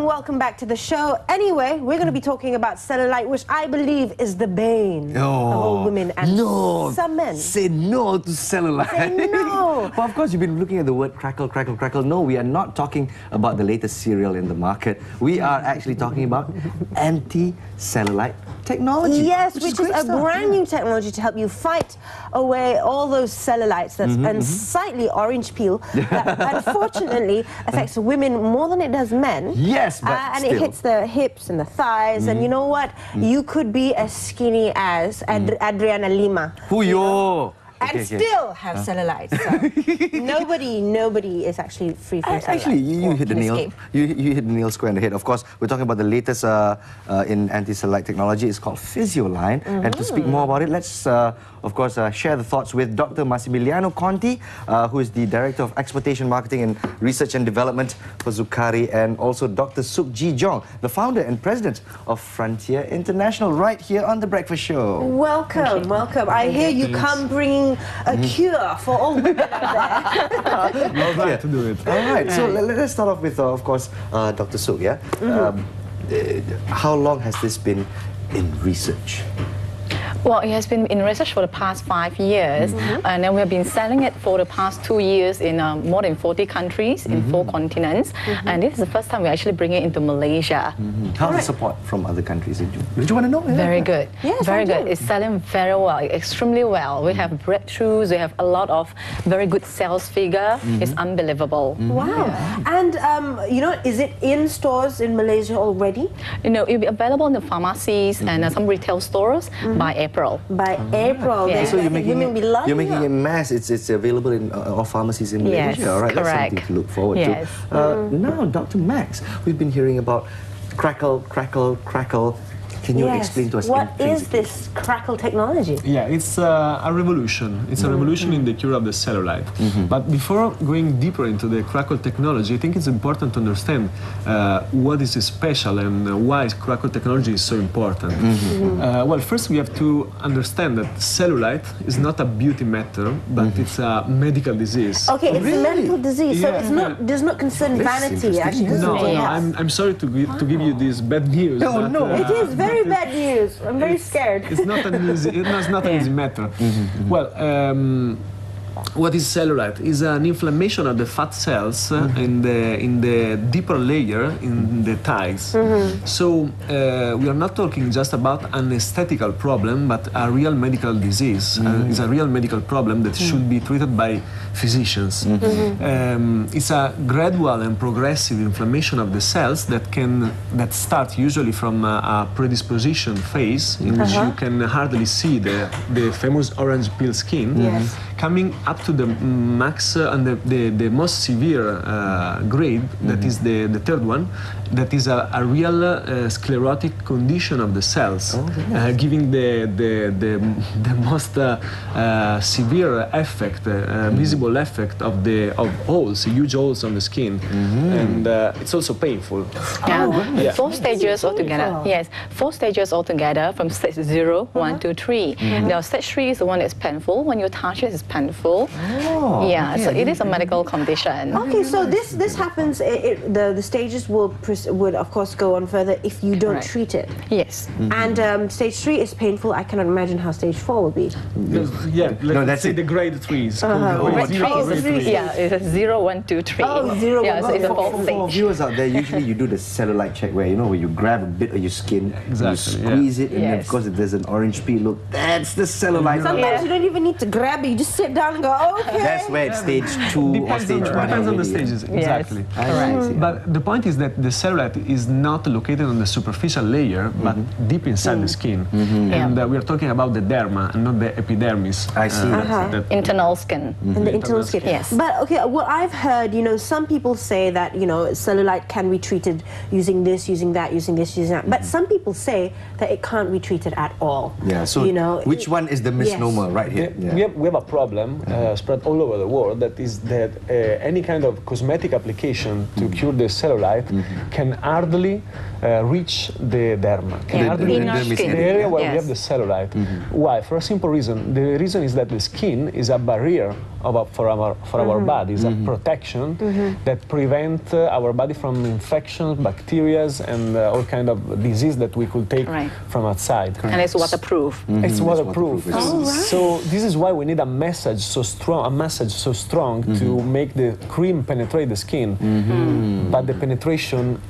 welcome back to the show. Anyway, we're going to be talking about cellulite, which I believe is the bane of all women and some men. Say no to cellulite. Say no. Well, of course, you've been looking at the word crackle, crackle, crackle. No, we are not talking about the latest cereal in the market. We are actually talking about anti-cellulite technology. Yes, which is a brand new technology to help you fight away all those cellulites and slightly orange peel that unfortunately affects women more than it does men. Yes, but and it hits the hips and the thighs, and you know what? You could be as skinny as Adriana Lima. Huyo! And still have cellulite. So nobody is actually free from cellulite. Actually, you hit the nail. You hit the nail square in the head. Of course, we're talking about the latest in anti-cellulite technology. It's called Fisioline. And to speak more about it, let's of course share the thoughts with Dr. Massimiliano Conti, who is the Director of Exportation Marketing and Research and Development for ZUCCARI, and also Dr. Suk Ji Jong, the founder and president of Frontier International, right here on The Breakfast Show. Welcome, welcome. I hear you come bringing a cure for all women out there. Well, glad to do it. All right, so let's start off with, of course, Dr. Suk, yeah? How long has this been in research? Well, it has been in research for the past 5 years, and then we have been selling it for the past 2 years in more than 40 countries in 4 continents, and this is the first time we actually bring it into Malaysia. How's the support from other countries? Did you want to know? Very good. Yes, very good. It's selling very well, extremely well. We have breakthroughs, we have a lot of very good sales figure. It's unbelievable. Wow. And, you know, is it in stores in Malaysia already? You know, it'll be available in the pharmacies and some retail stores by April. By April. Yeah. So you're making it mass. It's available in all pharmacies in Malaysia. Yes, all right, correct. That's something to look forward to. Now, Dr. Max, we've been hearing about crackle, crackle, crackle. Can you explain to us what is this crackle technology? Yeah, it's a revolution. It's a revolution in the cure of the cellulite. But before going deeper into the crackle technology, I think it's important to understand what is special and why crackle technology is so important. Well, first we have to understand that cellulite is not a beauty matter, but it's a medical disease. Okay, it's a medical disease, so it's not does not concern vanity. Actually, no, I'm sorry to give you this bad news. No, it is very bad news. I'm very scared. It's not an easy. It's not an easy matter. Well, what is cellulite? Is an inflammation of the fat cells in the deeper layer in the thighs. So we are not talking just about an aesthetical problem, but a real medical disease. It's a real medical problem that should be treated by physicians. It's a gradual and progressive inflammation of the cells that start usually from a predisposition phase in which you can hardly see the famous orange peel skin, coming up to the max and the most severe grade, that is the third one, that is a real sclerotic condition of the cells, giving the most severe effect, visible effect of holes, huge holes on the skin, and it's also painful. 4 stages altogether. Yes, 4 stages altogether from stage 0, 1, 2, 3. Now stage 3 is the one that's painful. When you touch it, it's painful. So it is a medical condition. Okay, so this happens. The stages would of course go on further if you don't treat it. Yes. And stage 3 is painful. I cannot imagine how stage 4 will be. Yeah, let's say the grade 3 is called grade 3. Yeah, it's a 0, 1, 2, 3. Oh, 0, yeah, so it's a 4th stage. For viewers out there, usually you do the cellulite check where where you grab a bit of your skin, you squeeze it, and then of course if there's an orange peel, look, that's the cellulite. Sometimes you don't even need to grab it. You just sit down and go, okay. That's where it's stage 2 or stage 1. Depends on the stages, exactly. But the point is that the cellulite is not located on the superficial layer, but deep inside the skin. And we are talking about the derma and not the epidermis. I see. Internal skin. And the internal skin. Yes. But okay, what I've heard, some people say that, cellulite can be treated using this, using that, using this, using that. But some people say that it can't be treated at all. Yeah, so which one is the misnomer right here? We have a problem spread all over the world, that is that any kind of cosmetic application to cure the cellulite can hardly reach the derma, can hardly reach the area where we have the cellulite. Why? For a simple reason. The reason is that the skin is a barrier for our body. It's a protection that prevent our body from infection, bacteria, and all kind of disease that we could take from outside. And it's waterproof. It's waterproof. Oh, right. So this is why we need a message so strong, to make the cream penetrate the skin. But the penetration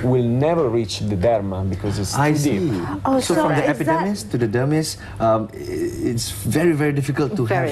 will never reach the derma because it's too deep. Oh, so from the epidermis to the dermis, it's very, very difficult to have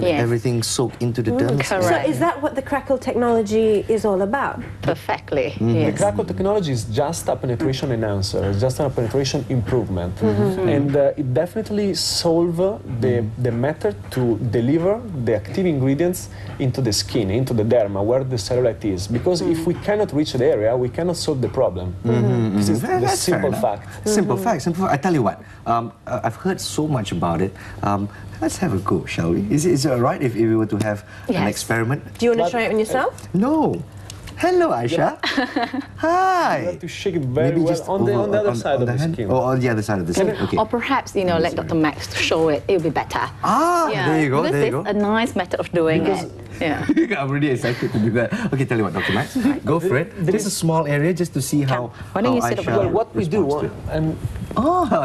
everything soaked into the dermis. So is that what the crackle technology is all about? Perfectly. The crackle technology is just a penetration enhancer, it's just a penetration improvement. And it definitely solves the method to deliver the active ingredients into the skin, into the derma, where the cellulite is. Because if we cannot reach the area, we cannot solve the problem. This is the simple fact. Simple fact. I tell you what, I've heard so much about it. Let's have a go, shall we? Is it all right if we were to have an experiment? Do you want to try it on yourself? No. Hello, Aishah. Hi. You have to shake it very well on the other side of the skin. Oh, on the other side of the skin. Okay. Or perhaps, let Dr. Max show it. It'll be better. There you go. This is a nice method of doing it. Yeah. I'm really excited to do that. Okay, tell you what, Dr. Max, go for it. There's a small area just to see how Why don't you sit Aishah Well, what we do, and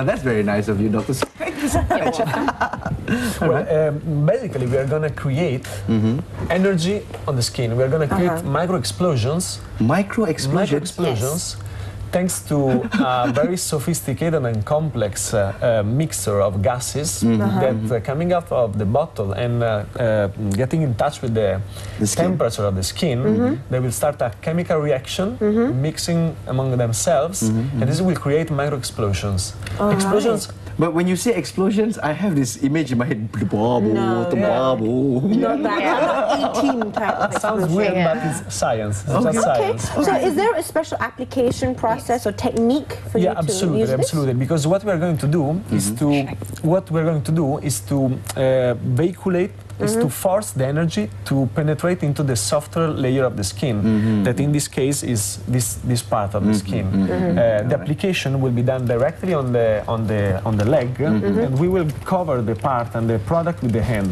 that's very nice of you, Dr. basically we are going to create energy on the skin. We are going to create micro explosions. Micro explosions? Yes. Thanks to a very sophisticated and complex mixture of gases that coming out of the bottle and getting in touch with the temperature of the skin, they will start a chemical reaction, mixing among themselves, and this will create micro explosions. Explosions. But when you say explosions, I have this image in my head. Not that. Not 18 type of Sounds weird, but it's science. It's just science. So is there a special application process or technique for you to use this? Absolutely. Because what we are going to do is to vehiculate, is to force the energy to penetrate into the softer layer of the skin. That in this case is this part of the skin. The application will be done directly on the leg, and we will cover the part and the product with the hand,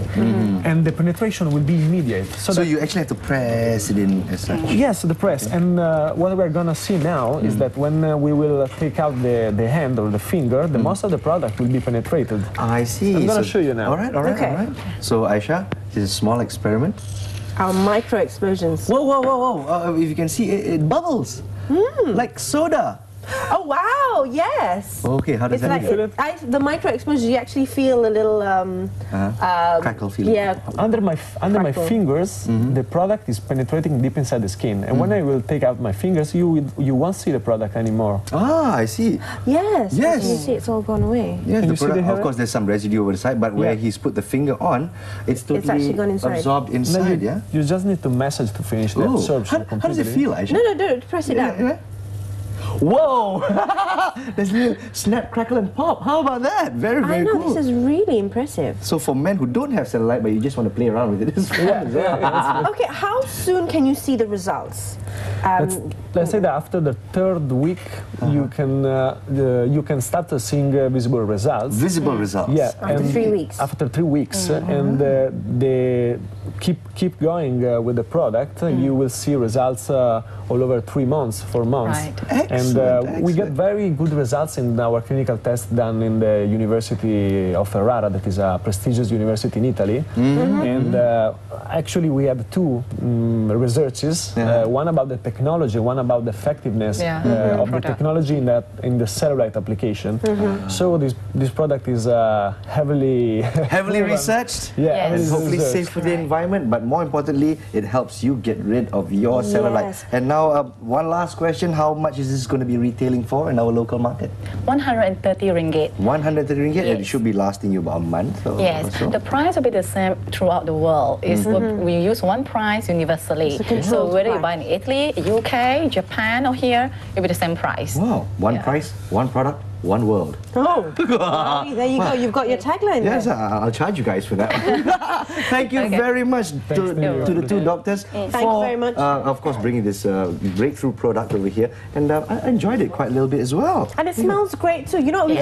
and the penetration will be immediate. So you actually have to press it in as such. Yes, the press. And what we're gonna see now is that when we will take out the hand or the finger, the most of the product will be penetrated. I see. I'm gonna show you now. All right. So Aishah, this is a small experiment. Our micro explosions. Whoa. If you can see, it bubbles. Like soda. Oh wow! Yes. Okay, how does that feel? The micro explosion, you actually feel a little crackle feeling. Yeah. Under my fingers, the product is penetrating deep inside the skin, and when I will take out my fingers, you won't see the product anymore. Ah, I see. Yes. Yes. You see, it's all gone away. Yes, the product, of course, there's some residue over the side, but where he's put the finger on, it's totally actually gone inside. Absorbed inside. You just need to massage to finish the absorption completely. How does it feel, Aishah? No, press it down. Whoa! There's a little snap, crackle, and pop. How about that? Very, very cool. This is really impressive. So for men who don't have cellulite, but you just want to play around with it, it's fun. Okay, how soon can you see the results? Let's say that after the third week, you can start seeing visible results. Visible results. Yeah. After 3 weeks. After 3 weeks, and they keep going with the product. You will see results all over 3 months, 4 months. Right. And we get very good results in our clinical test done in the University of Ferrara, that is a prestigious university in Italy. And actually we had 2 researches, one about the technology, one about the effectiveness of the technology in the cellulite application. So this product is heavily researched, and hopefully safe for the environment, but more importantly, it helps you get rid of your cellulite. And now, one last question: how much is this going to be retailing for in our local market? 130 ringgit. 130 ringgit, and it should be lasting you about a month. Yes, so. The price will be the same throughout the world. We use one price universally. So whether you buy in Italy, UK, Japan, or here, it'll be the same price. Wow, one price, one product, one world. Oh, well, there you go. You've got your tagline Yes, there. I'll charge you guys for that. Thank you very much to the two doctors Thank you very much. of course, bringing this breakthrough product over here. And I enjoyed it quite a little bit as well. And it smells great too. You know, we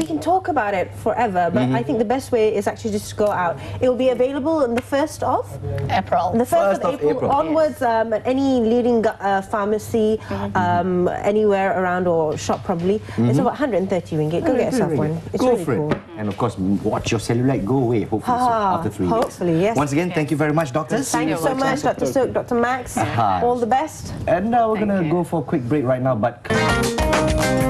can talk about it forever, but I think the best way is actually just to go out. It will be available on the 1st of April. The 1st of April onwards at any leading pharmacy, anywhere around or shop probably. It's about 130 ringgit. Go get yourself one. It's Go really for cool. it. And of course, watch your cellulite go away, hopefully, after 3 years. Hopefully, yes. Once again, thank you very much, doctors. Thank you so much, Dr. Sook, Dr. Max. All the best. And we're going to go for a quick break right now, but...